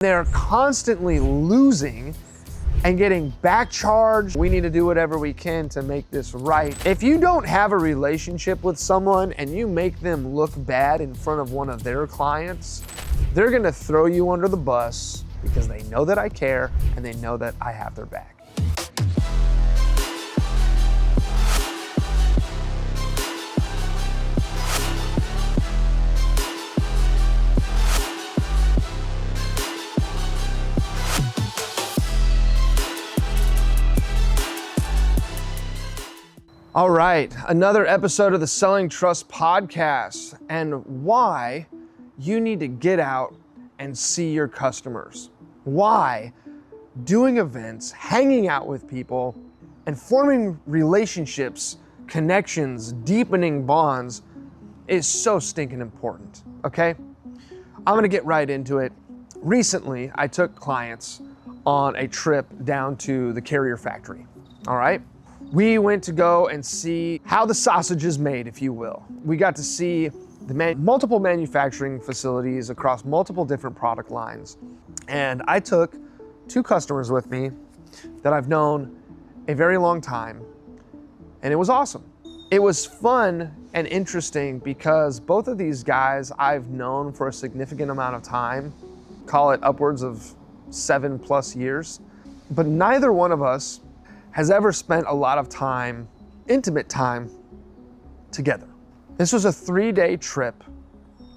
They're constantly losing and getting back charged. We need to do whatever we can to make this right. If you don't have a relationship with someone and you make them look bad in front of one of their clients, they're gonna throw you under the bus because they know that I care and they know that I have their back. All right, another episode of the Selling Trust podcast and why you need to get out and see your customers. Why doing events, hanging out with people, and forming relationships, connections, deepening bonds is so stinking important, okay? I'm gonna get right into it. Recently, I took clients on a trip down to the Carrier factory, all right? We went to go and see how the sausage is made, if you will. We got to see the multiple manufacturing facilities across multiple different product lines. And I took two customers with me that I've known a very long time, and it was awesome. It was fun and interesting because both of these guys I've known for a significant amount of time, call it upwards of 7+ years, but neither one of us has ever spent a lot of time, intimate time, together. This was a 3-day trip,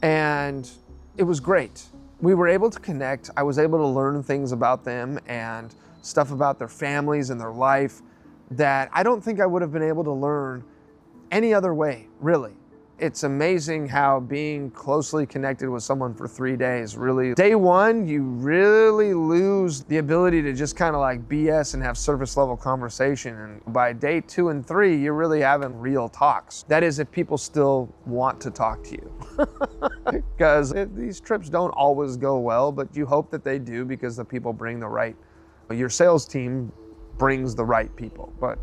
and it was great. We were able to connect. I was able to learn things about them and stuff about their families and their life that I don't think I would have been able to learn any other way, really. It's amazing how being closely connected with someone for 3 days really, day one, you really lose the ability to just kind of like BS and have surface level conversation. And by day 2 and 3, you're really having real talks. That is, if people still want to talk to you. Because these trips don't always go well, but you hope that they do because the people bring the right, your sales team brings the right people, but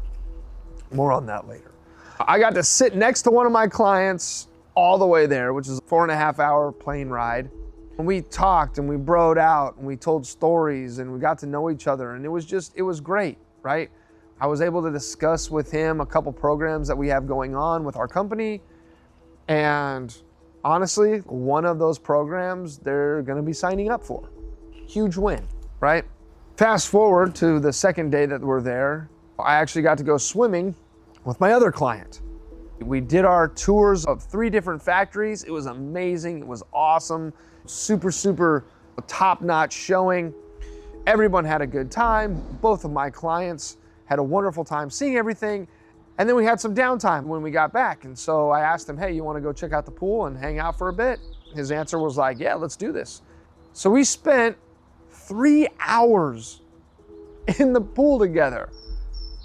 more on that later. I got to sit next to one of my clients all the way there, which is a 4.5-hour plane ride. And we talked and we broed out and we told stories and we got to know each other. And it was great, right? I was able to discuss with him a couple programs that we have going on with our company. And honestly, one of those programs they're gonna be signing up for. Huge win, right? Fast forward to the second day that we're there, I actually got to go swimming with my other client. We did our tours of 3 different factories. It was amazing, it was awesome, super top-notch showing. Everyone had a good time. Both of my clients had a wonderful time seeing everything. And then we had some downtime when we got back. And so I asked him, hey, you wanna go check out the pool and hang out for a bit? His answer was like, yeah, let's do this. So we spent 3 hours in the pool together,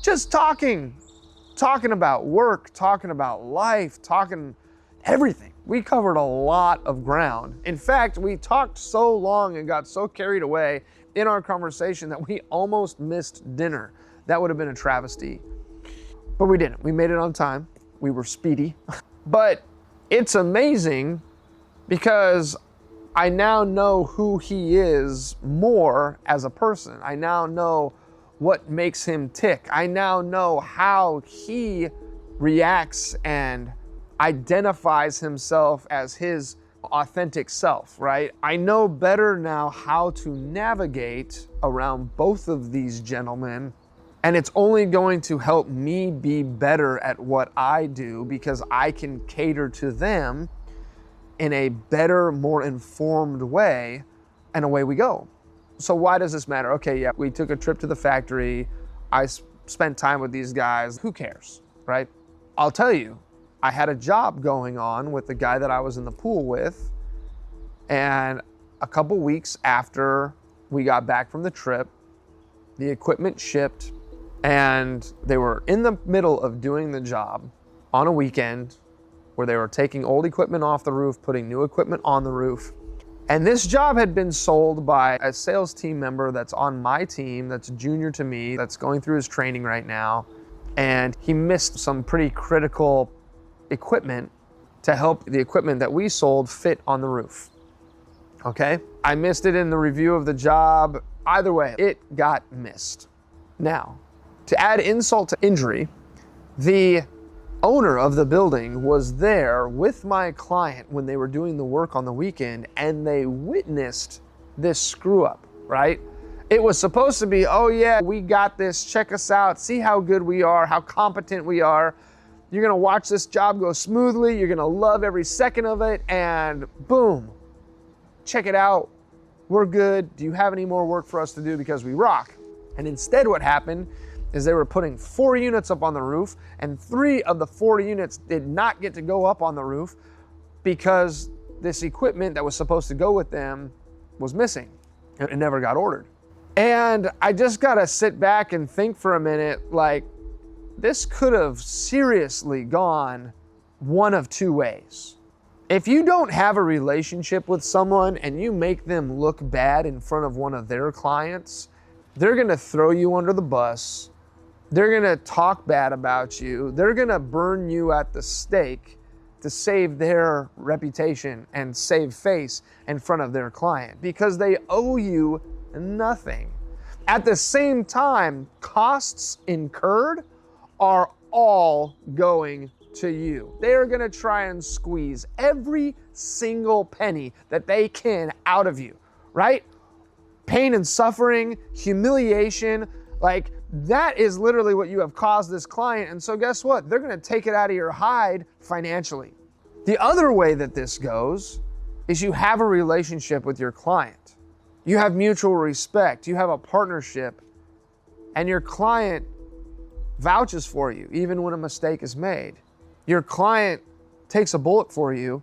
just talking about work, talking about life, talking everything. We covered a lot of ground. In fact, we talked so long and got so carried away in our conversation that we almost missed dinner. That would have been a travesty, but we didn't. We made it on time. We were speedy. But it's amazing because I now know who he is more as a person. I now know what makes him tick. I now know how he reacts and identifies himself as his authentic self, right? I know better now how to navigate around both of these gentlemen, and it's only going to help me be better at what I do because I can cater to them in a better, more informed way, and away we go. So why does this matter? Okay, yeah, we took a trip to the factory. I spent time with these guys. Who cares, right? I'll tell you, I had a job going on with the guy that I was in the pool with. And a couple weeks after we got back from the trip, the equipment shipped and they were in the middle of doing the job on a weekend where they were taking old equipment off the roof, putting new equipment on the roof. And this job had been sold by a sales team member that's on my team, that's junior to me, that's going through his training right now. And he missed some pretty critical equipment to help the equipment that we sold fit on the roof. okay? I missed it in the review of the job. Either way, it got missed. Now, to add insult to injury, the owner of the building was there with my client when they were doing the work on the weekend, and they witnessed this screw up, right? It was supposed to be, oh yeah, we got this, check us out, see how good we are, how competent we are. You're gonna watch this job go smoothly, you're gonna love every second of it, and boom, check it out, we're good. Do you have any more work for us to do because we rock? And instead what happened is they were putting 4 units up on the roof, and 3 of the 4 units did not get to go up on the roof because this equipment that was supposed to go with them was missing. It never got ordered. And I just gotta sit back and think for a minute, like, this could have seriously gone one of 2 ways. If you don't have a relationship with someone and you make them look bad in front of one of their clients, they're gonna throw you under the bus. They're gonna talk bad about you. They're gonna burn you at the stake to save their reputation and save face in front of their client because they owe you nothing. At the same time, costs incurred are all going to you. They are gonna try and squeeze every single penny that they can out of you, right? Pain and suffering, humiliation, like that is literally what you have caused this client. And so guess what? They're gonna take it out of your hide financially. The other way that this goes is you have a relationship with your client. You have mutual respect, you have a partnership, and your client vouches for you even when a mistake is made. Your client takes a bullet for you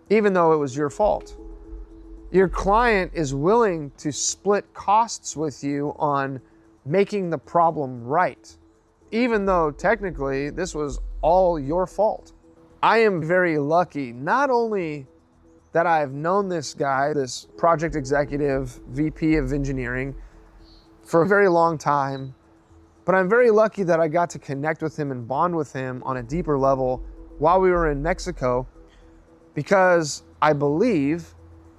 even though it was your fault. Your client is willing to split costs with you on making the problem right, even though technically this was all your fault. I am very lucky, not only that I've known this guy, this project executive, VP of engineering, for a very long time, but I'm very lucky that I got to connect with him and bond with him on a deeper level while we were in Mexico, because I believe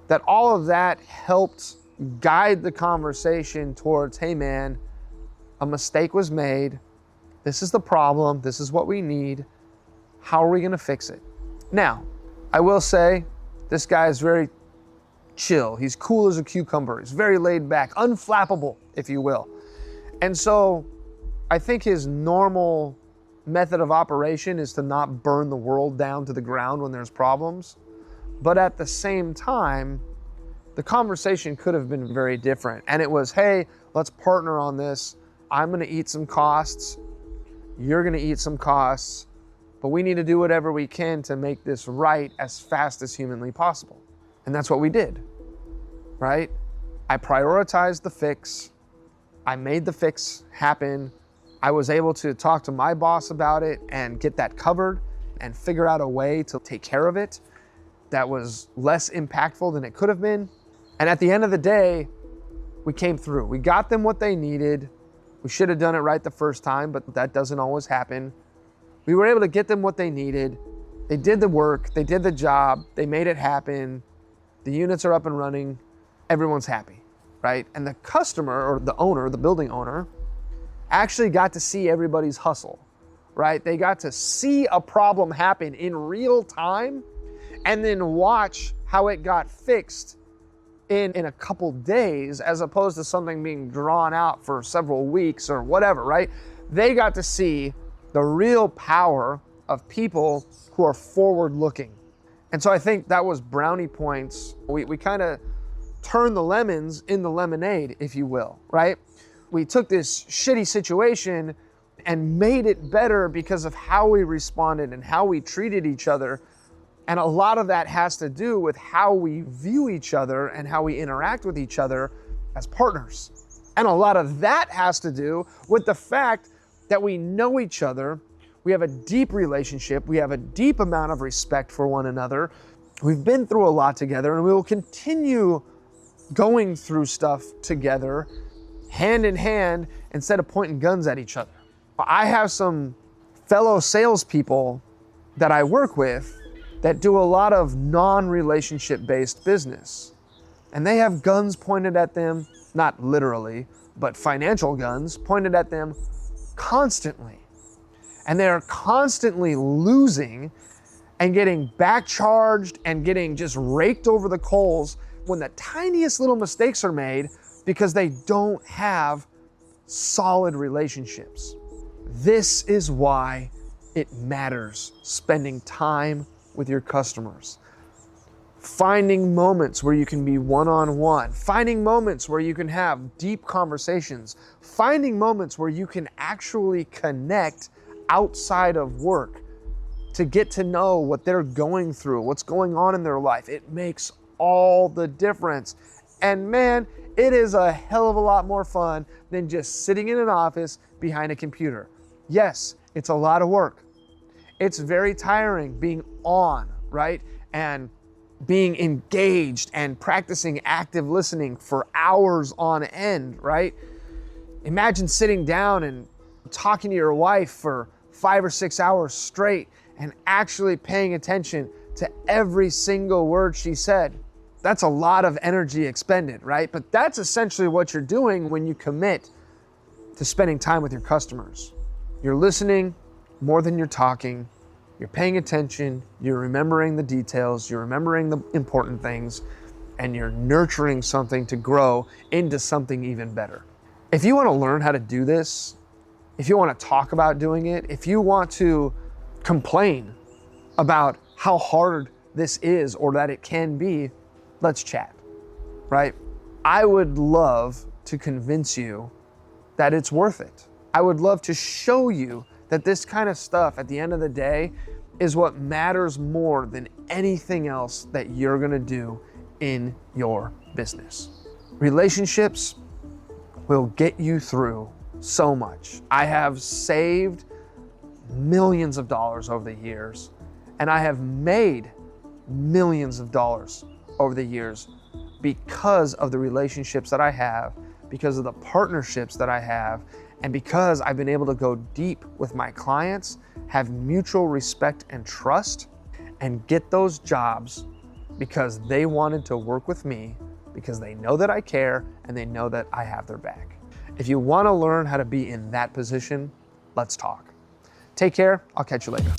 that all of that helped guide the conversation towards, hey man, a mistake was made. This is the problem. This is what we need. How are we gonna fix it? Now, I will say, this guy is very chill. He's cool as a cucumber. He's very laid back, unflappable, if you will. And so I think his normal method of operation is to not burn the world down to the ground when there's problems. But at the same time, the conversation could have been very different. And it was, hey, let's partner on this. I'm gonna eat some costs. You're gonna eat some costs. But we need to do whatever we can to make this right as fast as humanly possible. And that's what we did, right? I prioritized the fix. I made the fix happen. I was able to talk to my boss about it and get that covered and figure out a way to take care of it that was less impactful than it could have been. And at the end of the day, we came through. We got them what they needed. We should have done it right the first time, but that doesn't always happen. We were able to get them what they needed. They did the work, they did the job, they made it happen. The units are up and running, everyone's happy, right? And the customer or the owner, the building owner, actually got to see everybody's hustle, right? They got to see a problem happen in real time and then watch how it got fixed in a couple days as opposed to something being drawn out for several weeks or whatever, right? They got to see the real power of people who are forward looking. And so I think that was brownie points. We kind of turned the lemons in the lemonade, if you will, right? We took this shitty situation and made it better because of how we responded and how we treated each other. And a lot of that has to do with how we view each other and how we interact with each other as partners. And a lot of that has to do with the fact that we know each other, we have a deep relationship, we have a deep amount of respect for one another, we've been through a lot together, and we will continue going through stuff together, hand in hand, instead of pointing guns at each other. I have some fellow salespeople that I work with that do a lot of non-relationship based business. and they have guns pointed at them, not literally, but financial guns pointed at them constantly. And they are constantly losing and getting backcharged and getting just raked over the coals when the tiniest little mistakes are made because they don't have solid relationships. This is why it matters spending time with your customers. Finding moments where you can be one-on-one, finding moments where you can have deep conversations, finding moments where you can actually connect outside of work to get to know what they're going through, what's going on in their life. It makes all the difference. And man, it is a hell of a lot more fun than just sitting in an office behind a computer. Yes, it's a lot of work. It's very tiring being on, right? And being engaged and practicing active listening for hours on end, right? Imagine sitting down and talking to your wife for 5 or 6 hours straight and actually paying attention to every single word she said. That's a lot of energy expended, right? But that's essentially what you're doing when you commit to spending time with your customers. You're listening more than you're talking. You're paying attention, you're remembering the details, you're remembering the important things, and you're nurturing something to grow into something even better. If you want to learn how to do this, if you want to talk about doing it, if you want to complain about how hard this is or that it can be, let's chat, right? I would love to convince you that it's worth it. I would love to show you that this kind of stuff at the end of the day is what matters more than anything else that you're gonna do in your business. Relationships will get you through so much. I have saved millions of dollars over the years, and I have made millions of dollars over the years because of the relationships that I have, because of the partnerships that I have, and because I've been able to go deep with my clients, have mutual respect and trust, and get those jobs because they wanted to work with me, because they know that I care and they know that I have their back. If you want to learn how to be in that position, let's talk. Take care. I'll catch you later.